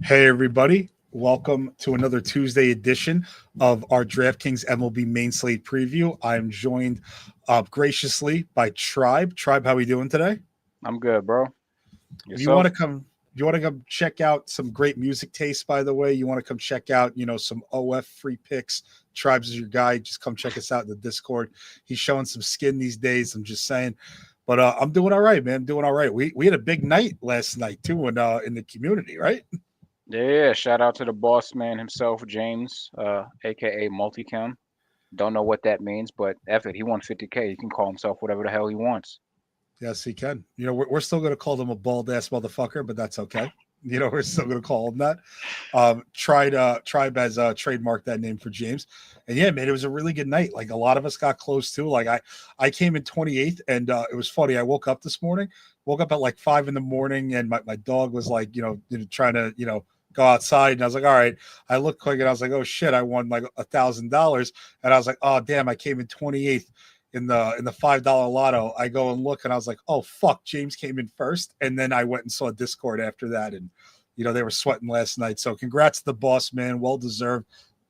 Hey, everybody. Welcome to another Tuesday edition of our Draftkings MLB main slate preview. I'm joined graciously by Tribe. Tribe, how are we doing today? I'm good, bro. If you want Yourself? to come, if you want to come check out some great music taste, by the way, you want to come check out, some OF free picks. Tribes is your guy. Just come check us out in the Discord. He's showing some skin these days. I'm just saying. But I'm doing all right, man. I'm doing all right. We had a big night last night too in the community, right? Yeah, shout out to the boss man himself, James, aka Multicam. Don't know what that means, but F it, he won 50K. He can call himself whatever the hell he wants. Yes, he can. We're still going to call him a bald ass motherfucker, but that's okay. We're still going to call him that. Tribe has trademarked that name for James, and yeah, man, it was a really good night. Like a lot of us got close too. Like I came in 28th, and it was funny. I woke up this morning, woke up at like 5 in the morning, and my dog was like, trying to go outside, and I was like, all right. I looked quick, and I was like, oh shit, I won like $1,000, and I was like, oh damn, I came in 28th in the $5 lotto. I go and look, and I was like, oh fuck, James came in first. And then I went and saw Discord after that, and they were sweating last night. So congrats to the boss man, well deserved.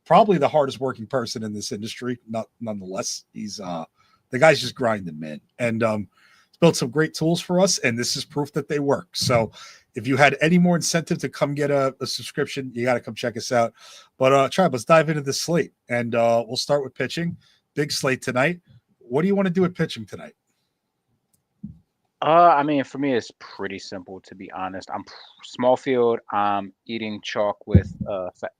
Probably the hardest working person in this industry, nonetheless. He's the guy's just grinding, man. And he's built some great tools for us, and this is proof that they work. So if you had any more incentive to come get a subscription, you got to come check us out. But Tribe, let's dive into the slate, and we'll start with pitching. Big slate tonight. What do you want to do with pitching tonight? I mean, for me, it's pretty simple to be honest. I'm small field. I'm eating chalk with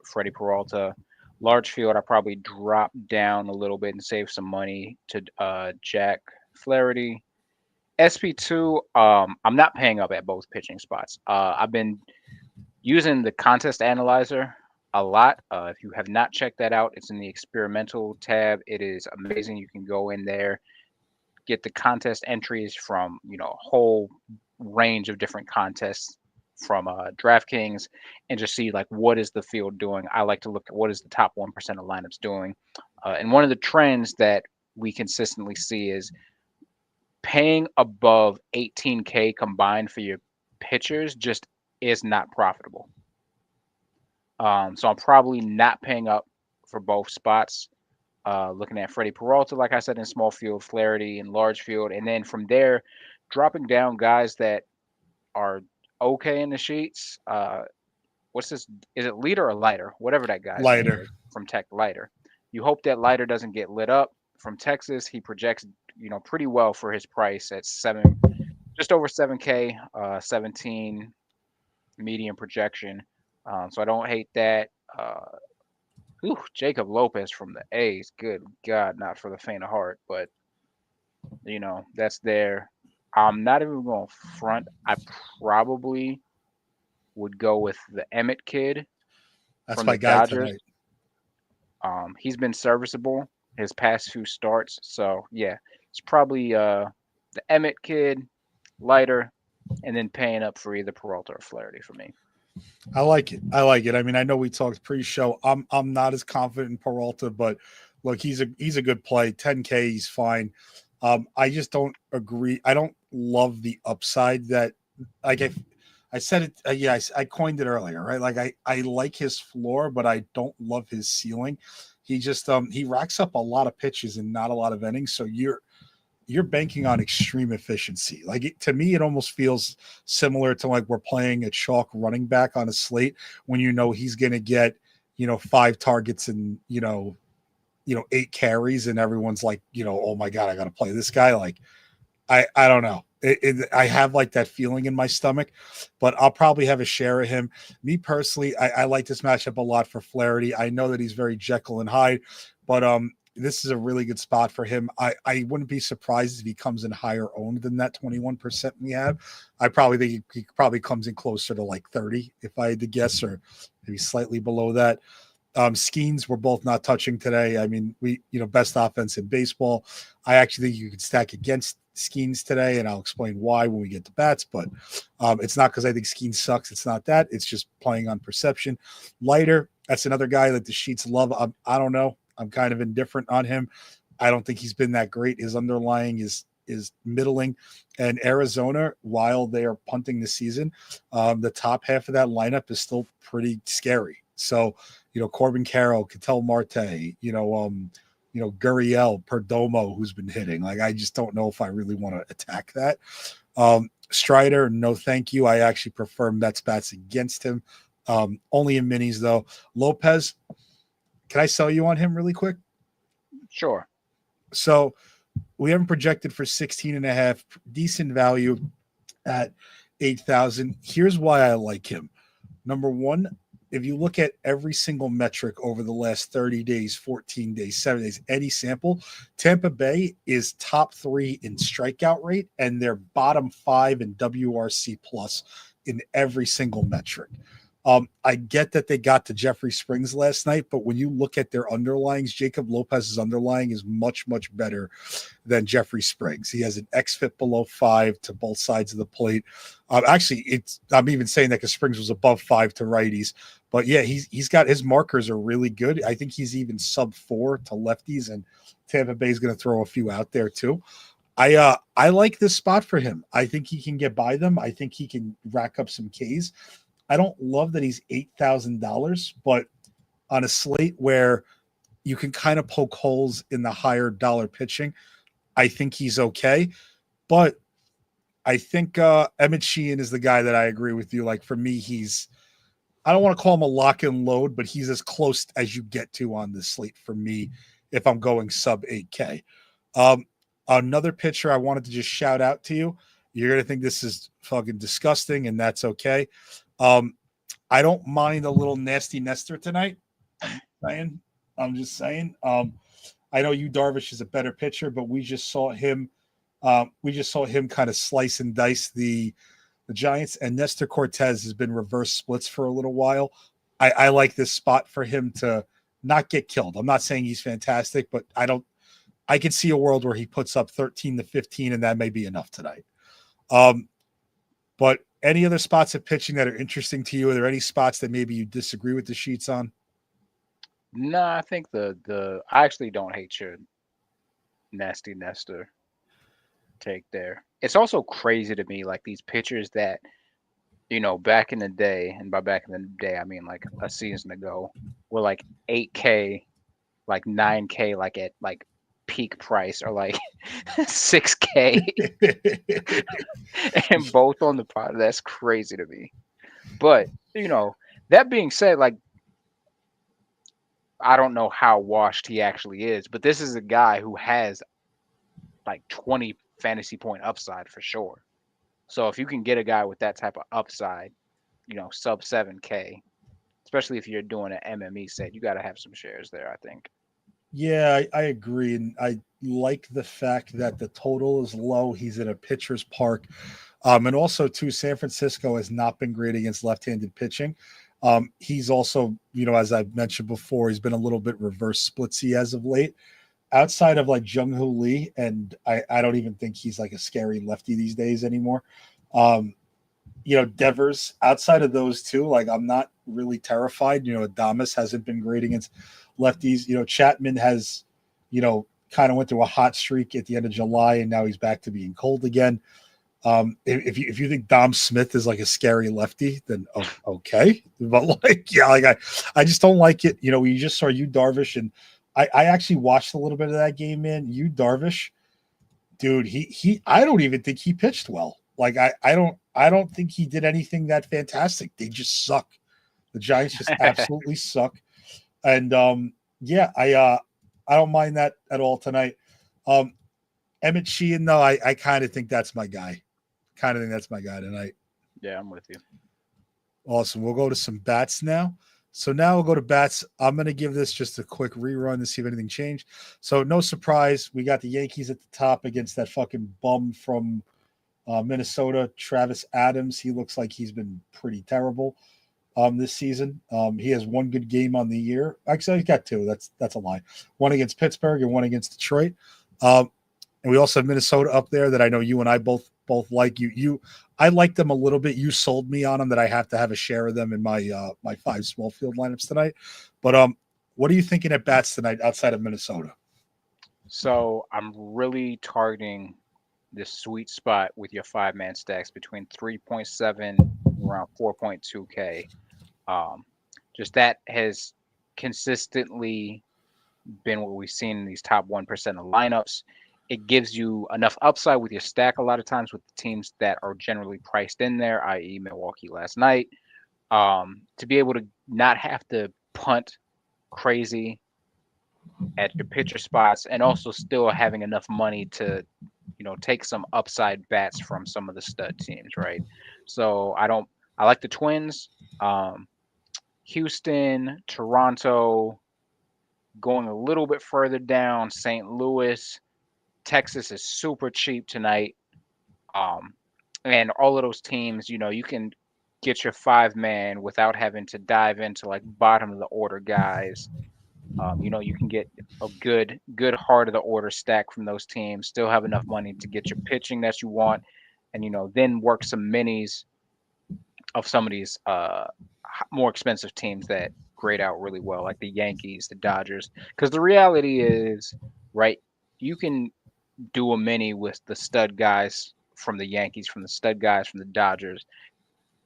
Freddie Peralta. Large field, I probably drop down a little bit and save some money to Jack Flaherty. SP2, I'm not paying up at both pitching spots. I've been using the contest analyzer a lot. If you have not checked that out, it's in the experimental tab. It is amazing. You can go in there, get the contest entries from a whole range of different contests from DraftKings, and just see like what is the field doing. I like to look at what is the top 1% of lineups doing, and one of the trends that we consistently see is paying above 18K combined for your pitchers just is not profitable. So I'm probably not paying up for both spots. Looking at Freddie Peralta, like I said, in small field, Flaherty in large field, and then from there, dropping down guys that are okay in the sheets. What's this? Is it Leader or Lighter? Whatever that guy's name Lighter. is from Tech, Lighter. You hope that Lighter doesn't get lit up. From Texas, he projects, pretty well for his price at just over 7K, 17 medium projection. So I don't hate that. Jacob Lopez from the A's. Good God, not for the faint of heart, but that's there. I'm not even going front. I probably would go with the Emmett kid That's from my the guy Dodgers. tonight. He's been serviceable his past few starts, so yeah, it's probably the Emmett kid, Lighter, and then paying up for either Peralta or Flaherty for me. I like it. I like it. I mean, I know we talked pre-show. I'm not as confident in Peralta, but look, he's a good play. 10K, he's fine. I just don't agree. I don't love the upside that like I said it. Yeah, I coined it earlier, right? Like I like his floor, but I don't love his ceiling. He just he racks up a lot of pitches and not a lot of innings. So you're banking on extreme efficiency. Like to me, it almost feels similar to like we're playing a chalk running back on a slate when he's going to get 5 targets and 8 carries, and everyone's like oh my god, I got to play this guy. Like I don't know. I have like that feeling in my stomach, but I'll probably have a share of him. Me personally, I like this matchup a lot for Flaherty. I know that he's very Jekyll and Hyde, but this is a really good spot for him. I wouldn't be surprised if he comes in higher owned than that 21% we have. I probably think he probably comes in closer to like 30 if I had to guess, or maybe slightly below that. Skeens we're both not touching today. I mean, best offense in baseball. I actually think you could stack against Skeens today, and I'll explain why when we get to bats. But it's not because I think Skeens sucks. It's not that. It's just playing on perception. Lighter, that's another guy that the sheets love. I don't know. I'm kind of indifferent on him. I don't think he's been that great. His underlying is is middling. And Arizona, while they are punting the season, the top half of that lineup is still pretty scary. So, Corbin Carroll, Ketel Marte, Gurriel, Perdomo, who's been hitting. Like, I just don't know if I really want to attack that. Strider, no thank you. I actually prefer Mets bats against him. Only in minis, though. Lopez, can I sell you on him really quick? Sure. So we haven't projected for 16.5, decent value at 8,000. Here's why I like him. Number one, if you look at every single metric over the last 30 days, 14 days, 7 days, any sample, Tampa Bay is top 3 in strikeout rate, and they're bottom 5 in WRC plus in every single metric. I get that they got to Jeffrey Springs last night, but when you look at their underlyings, Jacob Lopez's underlying is much, much better than Jeffrey Springs. He has an xFIP below 5 to both sides of the plate. Actually, I'm even saying that because Springs was above 5 to righties. But yeah, he's got his markers are really good. I think he's even sub 4 to lefties, and Tampa Bay is going to throw a few out there too. I like this spot for him. I think he can get by them. I think he can rack up some Ks. I don't love that he's $8,000, but on a slate where you can kind of poke holes in the higher dollar pitching, I think he's okay. But I think Emmett Sheehan is the guy that I agree with you. Like, for me, I don't want to call him a lock and load, but he's as close as you get to on this slate for me if I'm going sub 8K. Another pitcher I wanted to just shout out to you. You're going to think this is fucking disgusting, and that's okay. I don't mind a little nasty Nestor tonight. I'm just saying. I know Yu Darvish is a better pitcher, but we just saw him kind of slice and dice the Giants, and Nestor Cortez has been reverse splits for a little while. I like this spot for him to not get killed. I'm not saying he's fantastic, but I can see a world where he puts up 13 to 15, and that may be enough tonight. But any other spots of pitching that are interesting to you? Are there any spots that maybe you disagree with the sheets on? No, I think I actually don't hate your nasty Nestor take there. It's also crazy to me, like, these pitchers that, back in the day, and by back in the day, I mean like a season ago, were like 8K, like 9K, like at like peak price, or like 6K, and both on the pot. That's crazy to me. But, that being said, like, I don't know how washed he actually is, but this is a guy who has like 20 fantasy point upside for sure. So if you can get a guy with that type of upside, sub 7K, especially if you're doing an MME set, you got to have some shares there, I think. Yeah, I agree. And I like the fact that the total is low. He's in a pitcher's park. And also, too, San Francisco has not been great against left-handed pitching. He's also, as I've mentioned before, he's been a little bit reverse splitsy as of late. Outside of like Jung-Hoo Lee, and I don't even think he's like a scary lefty these days anymore. Devers, outside of those two, like, I'm not really terrified. Adames hasn't been great against lefties. Chapman has, kind of went through a hot streak at the end of July, and now he's back to being cold again. If you think Dom Smith is like a scary lefty, then okay. But I just don't like it. We just saw Yu Darvish, and I actually watched a little bit of that game, man. Yu Darvish, dude, I don't even think he pitched well. Like, I don't think he did anything that fantastic. They just suck. The Giants just absolutely suck. And I don't mind that at all tonight. Emmett Sheehan, though, I kind of think that's my guy. Kind of think that's my guy tonight. Yeah, I'm with you. Awesome. We'll go to some bats now. So now we'll go to bats. I'm going to give this just a quick rerun to see if anything changed. So no surprise, we got the Yankees at the top against that fucking bum from Minnesota, Travis Adams. He looks like he's been pretty terrible this season. He has one good game on the year. Actually, he's got two. That's a lie. One against Pittsburgh and one against Detroit. And we also have Minnesota up there that I know you and I both like. I like them a little bit. You sold me on them that I have to have a share of them in my my 5 small field lineups tonight. But what are you thinking at bats tonight outside of Minnesota? So I'm really targeting this sweet spot with your 5-man stacks between 3.7 and around 4.2K. Um, just that has consistently been what we've seen in these top 1% of lineups. It gives you enough upside with your stack a lot of times with the teams that are generally priced in there, i.e., Milwaukee last night, to be able to not have to punt crazy at your pitcher spots and also still having enough money to, take some upside bats from some of the stud teams, right? So I like the Twins, um, Houston, Toronto, going a little bit further down, St. Louis, Texas is super cheap tonight. Um, and all of those teams, you can get your 5-man without having to dive into like bottom of the order guys. You can get a good heart of the order stack from those teams, still have enough money to get your pitching that you want, and then work some minis of some of these more expensive teams that grade out really well, like the Yankees, the Dodgers. Because the reality is, right, you can do a mini with the stud guys from the Yankees, from the stud guys from the Dodgers,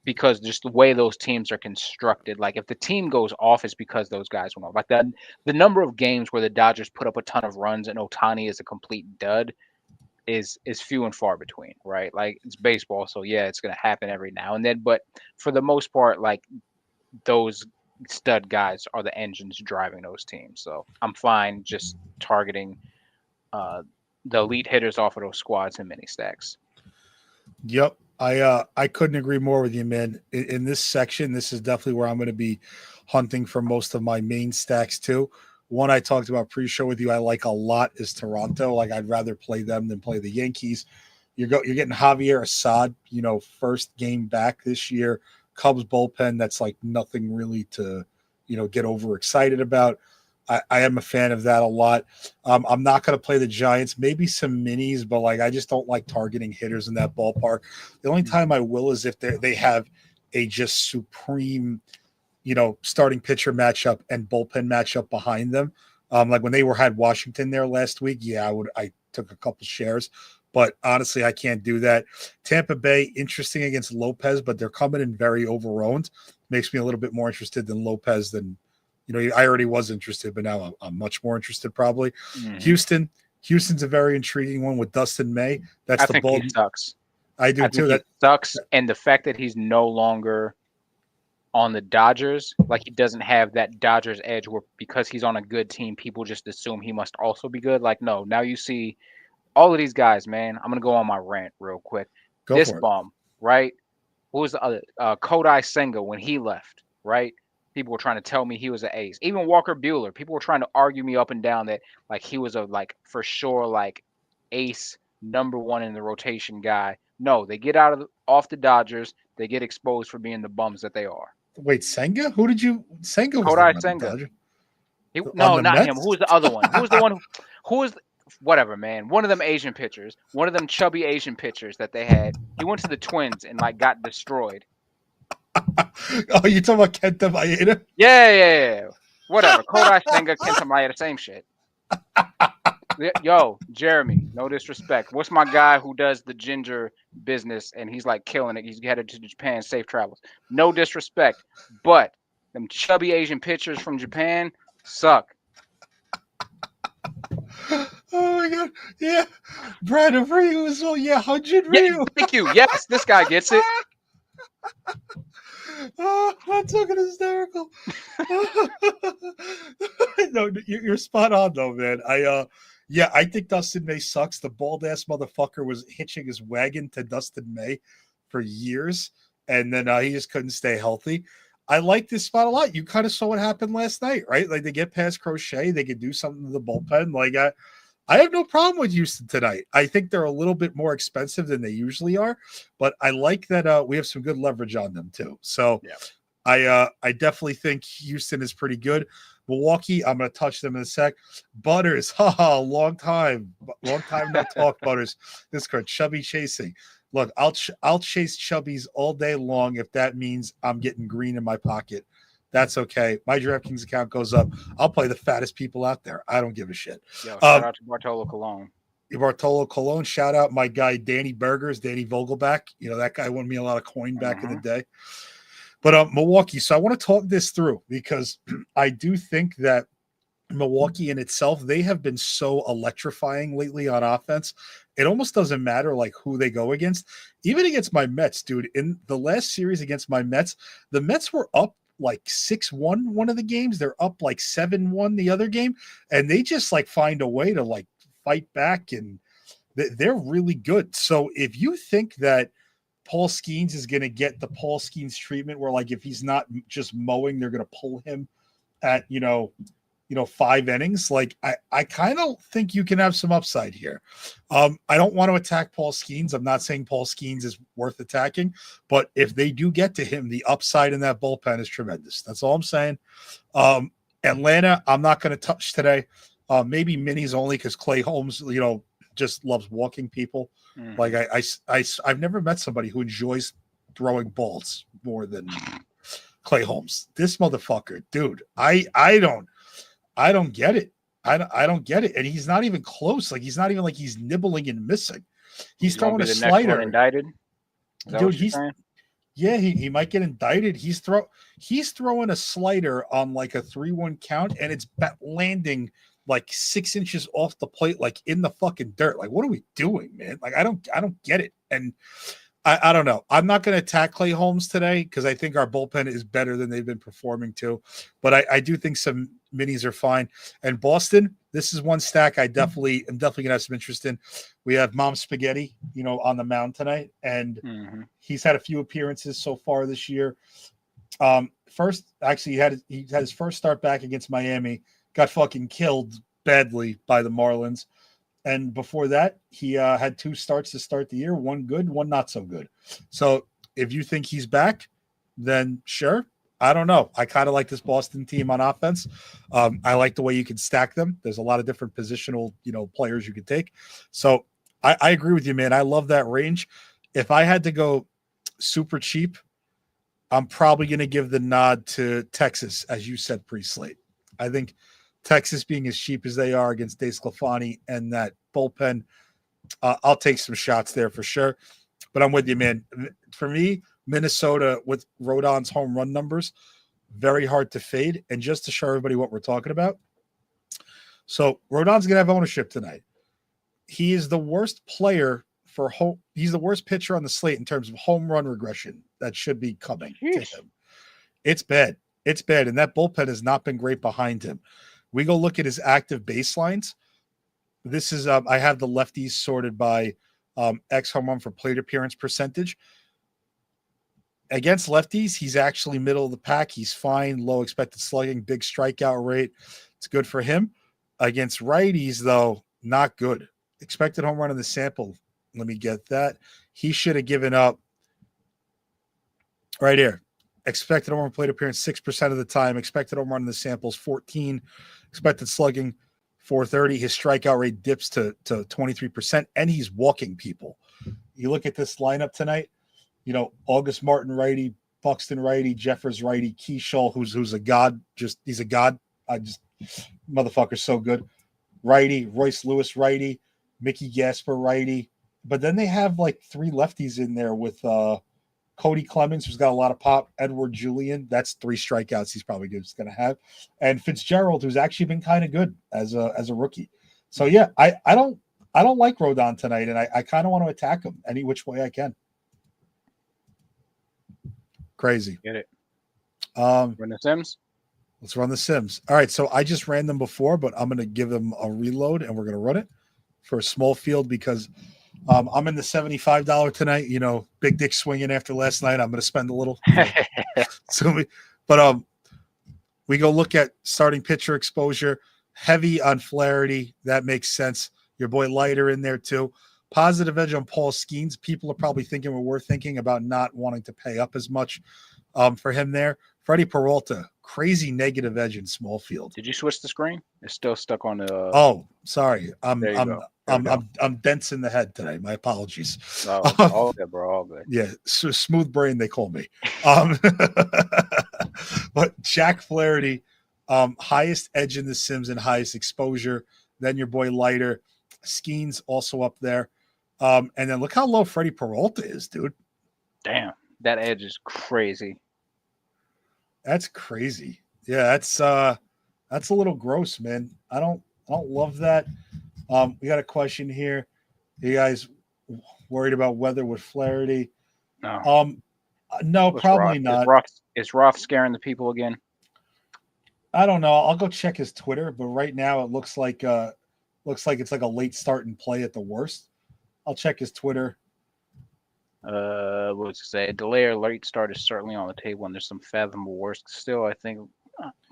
because just the way those teams are constructed. Like if the team goes off, it's because those guys went off. Like the number of games where the Dodgers put up a ton of runs and Otani is a complete dud is few and far between, right? Like it's baseball, so yeah, it's gonna happen every now and then. But for the most part, like those stud guys are the engines driving those teams. So I'm fine just targeting uh, the elite hitters off of those squads and mini stacks. Yep. I couldn't agree more with you, man. In this section, this is definitely where I'm going to be hunting for most of my main stacks too. One I talked about pre-show with you, I like a lot is Toronto. Like I'd rather play them than play the Yankees. You're getting Javier Assad, first game back this year. Cubs bullpen, that's like nothing really to, get overexcited about. I am a fan of that a lot. I'm not going to play the Giants, maybe some minis, but like I just don't like targeting hitters in that ballpark. The only time I will is if they have a just supreme, starting pitcher matchup and bullpen matchup behind them. Like when they had Washington there last week, yeah, I took a couple shares, but honestly, I can't do that. Tampa Bay, interesting against Lopez, but they're coming in very overowned. Makes me a little bit more interested than Lopez than. I already was interested, but now I'm much more interested probably. Mm-hmm. Houston's a very intriguing one with Dustin May. That's I the think ball. he sucks. I do I think too. he sucks, and the fact that he's no longer on the Dodgers, like he doesn't have that Dodgers edge where because he's on a good team, people just assume he must also be good. Like, no, now you see all of these guys, man. I'm gonna go on my rant real quick. Go This for it. bum, right? Who was the other? Kodai Senga when he left, right? People were trying to tell me he was an ace. Even Walker Bueller, people were trying to argue me up and down that like he was a like for sure like ace number one in the rotation guy. No, they get off the Dodgers, they get exposed for being the bums that they are. Wait, Senga? Who did you? Senga was Kodai never on the Senga. Dodgers. On No, the not him. Mets? Who was the other one? Who was the one who was whatever, man. One of them Asian pitchers, one of them chubby Asian pitchers that they had. He went to the Twins and like got destroyed. Oh, you talking about Kenta Maeda? Yeah. Whatever. Kodai Senga, Kenta Maeda, the same shit. Yo, Jeremy, no disrespect. What's my guy who does the ginger business and he's like killing it? He's headed to Japan, safe travels. No disrespect, but them chubby Asian pitchers from Japan suck. Oh my god. Yeah. Brad Ryu as well. Yeah, 100 Yeah, Ryu. thank you. Yes, this guy gets it. Oh, that's fucking hysterical. No, you're spot on though, man. I think Dustin May sucks. The bald ass motherfucker was hitching his wagon to Dustin May for years, and then he just couldn't stay healthy. I like this spot a lot. You kind of saw what happened last night, right? Like they get past Crochet, they can do something to the bullpen. Like I have no problem with Houston tonight. I think they're a little bit more expensive than they usually are, but I like that we have some good leverage on them too. So Yeah. I definitely think Houston is pretty good. Milwaukee, I'm going to touch them in a sec. Butters, long time no talk. Butters, this card, Chubby chasing. Look, I'll chase Chubbies all day long if that means I'm getting green in my pocket. That's okay. My DraftKings account goes up. I'll play the fattest people out there. I don't give a shit. Yo, shout out to Bartolo Colon. Bartolo Colon, shout out my guy Danny Burgers, Danny Vogelback. That guy won me a lot of coin back in the day. But Milwaukee. So I want to talk this through because I do think that Milwaukee in itself, they have been so electrifying lately on offense. It almost doesn't matter like who they go against. Even against my Mets, dude. In the last series against my Mets, the Mets were up like 6-1 one of the games. They're up like 7-1 the other game, and they just like find a way to like fight back, and they're really good. So if you think that Paul Skeens is going to get the Paul Skeens treatment where like if he's not just mowing, they're going to pull him at 5 innings, like I kind of think you can have some upside here. I don't want to attack Paul Skeens. I'm not saying Paul Skeens is worth attacking, but if they do get to him, the upside in that bullpen is tremendous. That's all I'm saying. Atlanta, I'm not going to touch today. Maybe minis only because Clay Holmes, just loves walking people. Like I've never met somebody who enjoys throwing balls more than Clay Holmes. This motherfucker, dude. I don't get it. I don't get it. And he's not even close. Like he's not even like he's nibbling and missing. He's throwing a slider. Indicted? Dude, he might get indicted. He's throwing a slider on like a 3-1 count, and it's landing like 6 inches off the plate, like in the fucking dirt. Like, what are we doing, man? Like, I don't get it. And I don't know. I'm not going to attack Clay Holmes today because I think our bullpen is better than they've been performing too. But I do think some minis are fine. And Boston, this is one stack I'm definitely going to have some interest in. We have Mom Spaghetti, on the mound tonight, and he's had a few appearances so far this year. First, actually, he had his first start back against Miami, got fucking killed badly by the Marlins. And before that, he had 2 starts to start the year, one good, one not so good. So if you think he's back, then sure. I don't know. I kind of like this Boston team on offense. I like the way you can stack them. There's a lot of different positional, players you could take. So I agree with you, man. I love that range. If I had to go super cheap, I'm probably going to give the nod to Texas, as you said pre-slate. I think Texas being as cheap as they are against DeSclafani and that bullpen, I'll take some shots there for sure. But I'm with you, man. For me, Minnesota with Rodon's home run numbers, very hard to fade. And just to show everybody what we're talking about. So Rodon's going to have ownership tonight. He is the worst player for home. He's the worst pitcher on the slate in terms of home run regression that should be coming to him. It's bad. It's bad. And that bullpen has not been great behind him. We go look at his active baselines. This is, I have the lefties sorted by X home run for plate appearance percentage. Against lefties, he's actually middle of the pack. He's fine, low expected slugging, big strikeout rate. It's good for him. Against righties, though, not good. Expected home run in the sample. Let me get that. He should have given up right here. Expected home run plate appearance 6% of the time. Expected home run in the samples 14. Expected slugging 430. His strikeout rate dips to 23%, and he's walking people. You look at this lineup tonight. August Martin righty, Buxton righty, Jeffers righty, Keyshaw, who's a god. He's a god. Motherfucker's so good. Righty, Royce Lewis righty, Mickey Gasper righty. But then they have like 3 lefties in there with Cody Clemens, who's got a lot of pop, Edward Julian. That's 3 strikeouts he's probably going to have. And Fitzgerald, who's actually been kind of good as a rookie. So yeah, I don't like Rodon tonight, and I kind of want to attack him any which way I can. Crazy. Get it. Run the Sims. Let's run the Sims. All right, so I just ran them before, but I'm going to give them a reload, and we're going to run it for a small field because I'm in the $75 tonight. Big dick swinging after last night. I'm going to spend a little. We go look at starting pitcher exposure, heavy on Flaherty. That makes sense. Your boy Leiter in there too. Positive edge on Paul Skeens. People are probably thinking what we're thinking about not wanting to pay up as much for him there. Freddie Peralta, crazy negative edge in small field. Did you switch the screen? It's still stuck on the. Oh, sorry. I'm dense in the head today. My apologies. All good, bro. All good. Yeah, smooth brain they call me. But Jack Flaherty, highest edge in the Sims and highest exposure. Then your boy Leiter. Skeens also up there. And then look how low Freddie Peralta is, dude. Damn, that edge is crazy. That's crazy. Yeah, that's a little gross, man. I don't love that. We got a question here. You guys worried about weather with Flaherty? No, No, what's Roth? probably not. Is Roth scaring the people again? I don't know. I'll go check his Twitter, but right now it looks like it's like a late start and play at the worst. I'll check his Twitter. What was to say? Delay or late start is certainly on the table, and there's some fathomable worse. Still, I think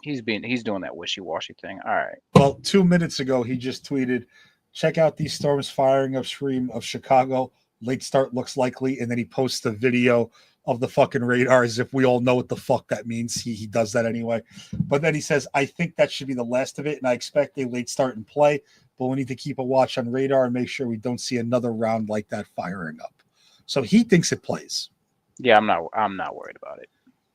he's doing that wishy-washy thing. All right. Well, 2 minutes ago he just tweeted, "Check out these storms firing upstream of Chicago. Late start looks likely," and then he posts a video of the fucking radar as if we all know what the fuck that means. He does that anyway. But then he says, "I think that should be the last of it, and I expect a late start and play, but we need to keep a watch on radar and make sure we don't see another round like that firing up." So he thinks it plays. Yeah, I'm not worried about it.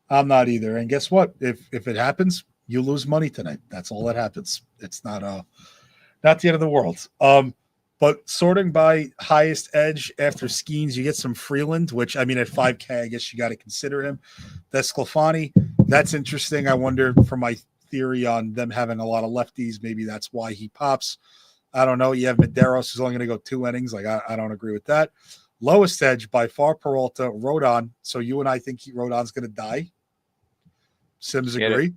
I'm not either. And guess what? If it happens, you lose money tonight. That's all that happens. It's not the end of the world. But sorting by highest edge after Skeens, you get some Freeland, which I mean at 5K, I guess you got to consider him. Desclafani, that's interesting. I wonder for my theory on them having a lot of lefties, maybe that's why he pops. I don't know. You have Medeiros who's only going to go 2 innings. Like I don't agree with that. Lowest edge by far Peralta, Rodon. So you and I think Rodon's going to die. Sims agree.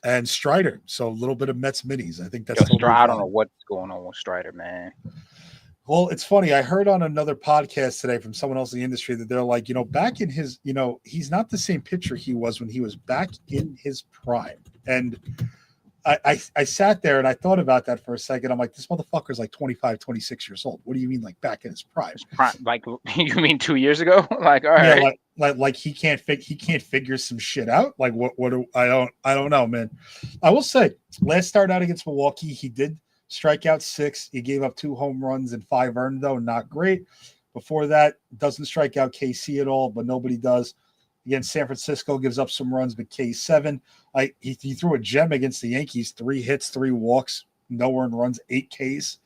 And Strider. So a little bit of Mets minis. I think that's totally I don't know what's going on with Strider, man. Well, it's funny. I heard on another podcast today from someone else in the industry that they're like, back in his, he's not the same pitcher he was when he was back in his prime. And I sat there and I thought about that for a second. I'm like, this motherfucker's like 25, 26 years old. What do you mean, like back in his prime? Like you mean 2 years ago? Like, all right. Yeah, like he can't figure some shit out. Like what do I don't know, man. I will say, last start out against Milwaukee, he did strike out 6. He gave up 2 home runs and 5 earned, though, not great. Before that, doesn't strike out KC at all, but nobody does. Against San Francisco, gives up some runs, but K7. He threw a gem against the Yankees, 3 hits, 3 walks, no earned runs, 8 Ks.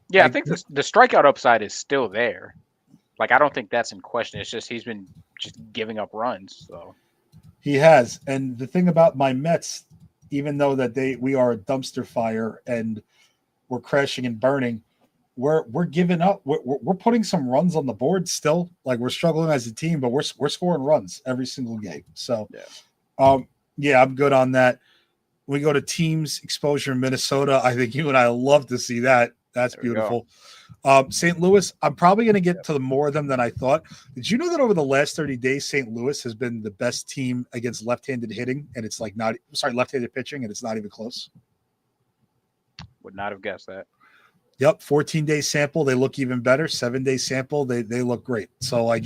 Yeah, I think the strikeout upside is still there. Like, I don't think that's in question. It's just he's been just giving up runs. So he has. And the thing about my Mets, even though that we are a dumpster fire and we're crashing and burning, we're giving up. We're putting some runs on the board still. Like we're struggling as a team, but we're scoring runs every single game. So, yeah, I'm good on that. We go to teams exposure in Minnesota. I think you and I love to see that. That's beautiful. St. Louis, I'm probably going to get to more of them than I thought. Did you know that over the last 30 days, St. Louis has been the best team against left-handed hitting, and it's like left-handed pitching, and it's not even close? Would not have guessed that. Yep, 14-day sample, they look even better. 7-day sample, they look great. So I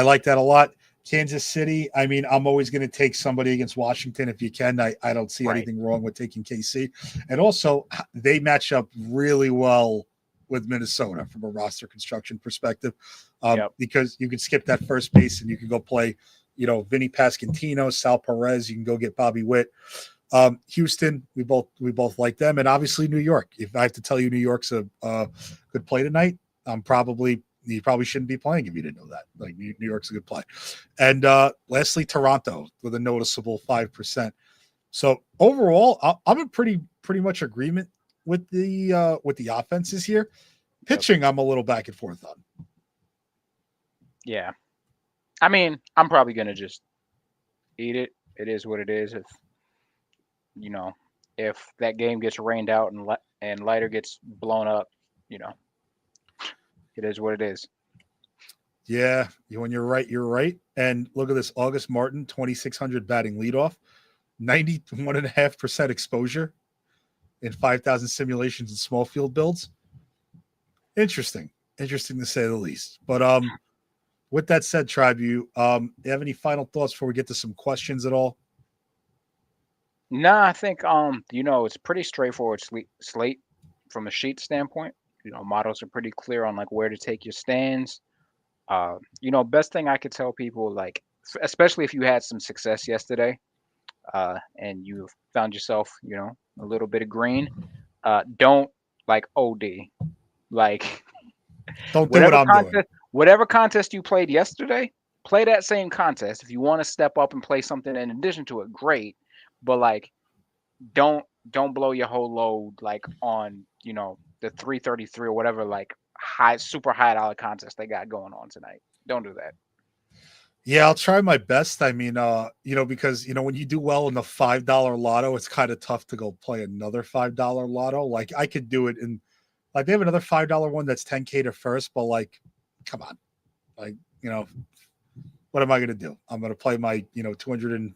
like that a lot. Kansas City, I mean, I'm always going to take somebody against Washington if you can. I don't see anything wrong with taking KC. And also, they match up really well with Minnesota from a roster construction perspective because you can skip that first base and you can go play, Vinny Pasquantino, Sal Perez. You can go get Bobby Witt. Houston, we both like them, and obviously New York. If I have to tell you New York's a good play tonight, you probably shouldn't be playing if you didn't know that. Like New York's a good play. And lastly, Toronto with a noticeable 5%. So overall, I'm in pretty much agreement with the offenses here. Pitching, I'm a little back and forth on. Yeah, I mean, I'm probably gonna just eat it. It is what it is. If that game gets rained out and Leiter gets blown up, it is what it is. Yeah, when you're right, you're right. And look at this, August Martin, 2,600 batting leadoff, 91.5% exposure in 5,000 simulations and small field builds. Interesting to say the least. But with that said, Tribe, you have any final thoughts before we get to some questions at all? No, I think it's pretty straightforward slate from a sheet standpoint. Models are pretty clear on like where to take your stands. Best thing I could tell people, like especially if you had some success yesterday, and you found yourself, a little bit of green, don't like OD. Like Don't do what I'm doing. whatever contest you played yesterday, play that same contest. If you want to step up and play something in addition to it, great. But like, don't blow your whole load like on the 333 or whatever like super high dollar contest they got going on tonight. Don't do that. Yeah, I'll try my best. I mean, because when you do well in the $5 lotto, it's kind of tough to go play another $5 lotto. Like I could do it in, like they have another $5 one that's 10K to first, but like, come on, like what am I going to do? I'm going to play my 200 and I'm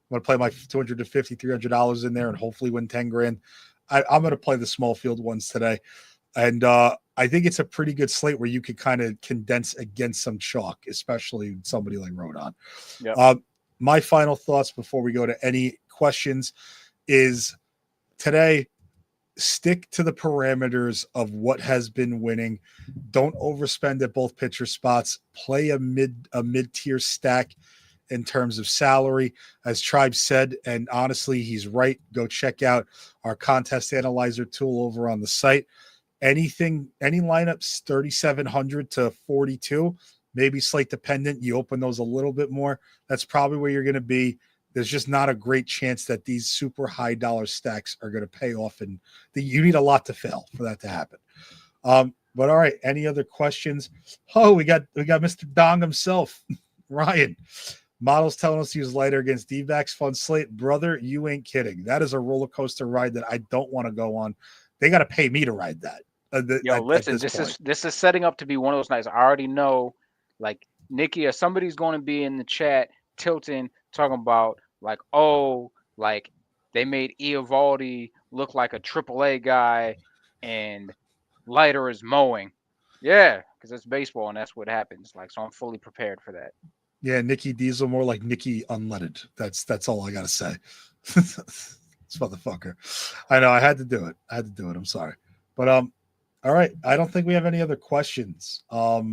going to play my $250, $300 in there and hopefully win 10 grand. I'm going to play the small field ones today. And I think it's a pretty good slate where you could kind of condense against some chalk, especially somebody like Rodon. Yep. My final thoughts before we go to any questions is today, stick to the parameters of what has been winning. Don't overspend at both pitcher spots. Play a mid-tier stack in terms of salary, as Tribe said, and honestly, he's right. Go check out our contest analyzer tool over on the site. Any lineups 3,700 to 42, maybe slate dependent. You open those a little bit more. That's probably where you're going to be. There's just not a great chance that these super high dollar stacks are going to pay off, and you need a lot to fail for that to happen. But all right, any other questions? Oh, we got Mr. Dong himself, Ryan. Models telling us he was lighter against D-backs. Fun slate, brother. You ain't kidding. That is a roller coaster ride that I don't want to go on. They got to pay me to ride that. Listen, this is setting up to be one of those nights. I already know, like Nikki or somebody's going to be in the chat tilting, talking about like, oh, like they made Eovaldi look like a AAA guy, and lighter is mowing. Yeah, because it's baseball and that's what happens. Like, so I'm fully prepared for that. Yeah, Nikki Diesel, more like Nikki Unleaded. That's all I gotta say. This motherfucker. I know I had to do it. I'm sorry, but all right. I don't think we have any other questions. At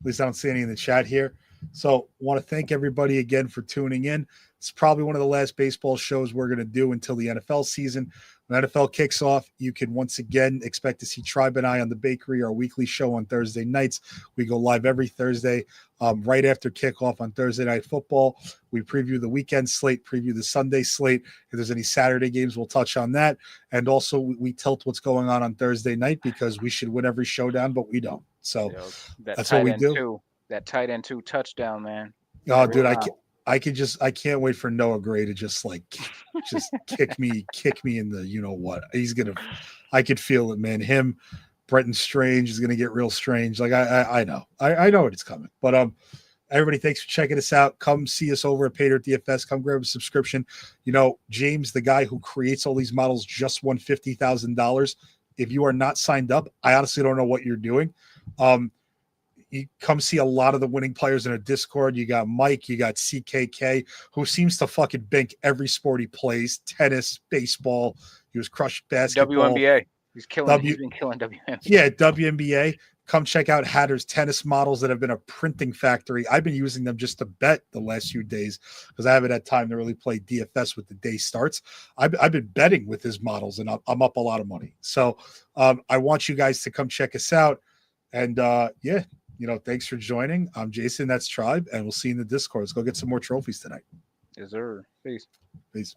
least I don't see any in the chat here. So want to thank everybody again for tuning in. It's probably one of the last baseball shows we're going to do until the NFL season. When NFL kicks off, you can once again expect to see Tribe and I on The Bakery, our weekly show on Thursday nights. We go live every Thursday, right after kickoff on Thursday Night Football. We preview the weekend slate, preview the Sunday slate. If there's any Saturday games, we'll touch on that. And also we tilt what's going on Thursday night because we should win every showdown, but we don't. So that's what we do. That tight end 2 touchdown, man. Oh, dude, I can't wait for Noah Gray to just kick me in the what. I could feel it, man. Him, Brenton Strange is gonna get real strange. Like I know what it's coming. But everybody, thanks for checking us out. Come see us over at Patriot DFS. Come grab a subscription. James, the guy who creates all these models, just won $50,000. If you are not signed up, I honestly don't know what you're doing. You come see a lot of the winning players in a Discord. You got Mike, you got CKK, who seems to fucking bank every sport he plays: tennis, baseball. He was crushed basketball. WNBA. He's been killing WNBA. Yeah, WNBA. Come check out Hatter's tennis models that have been a printing factory. I've been using them just to bet the last few days because I haven't had time to really play DFS with the day starts. I've been betting with his models, and I'm up a lot of money. So I want you guys to come check us out. And thanks for joining. I'm Jason. That's Tribe. And we'll see you in the Discord. Let's go get some more trophies tonight. Yes, sir. Peace. Peace.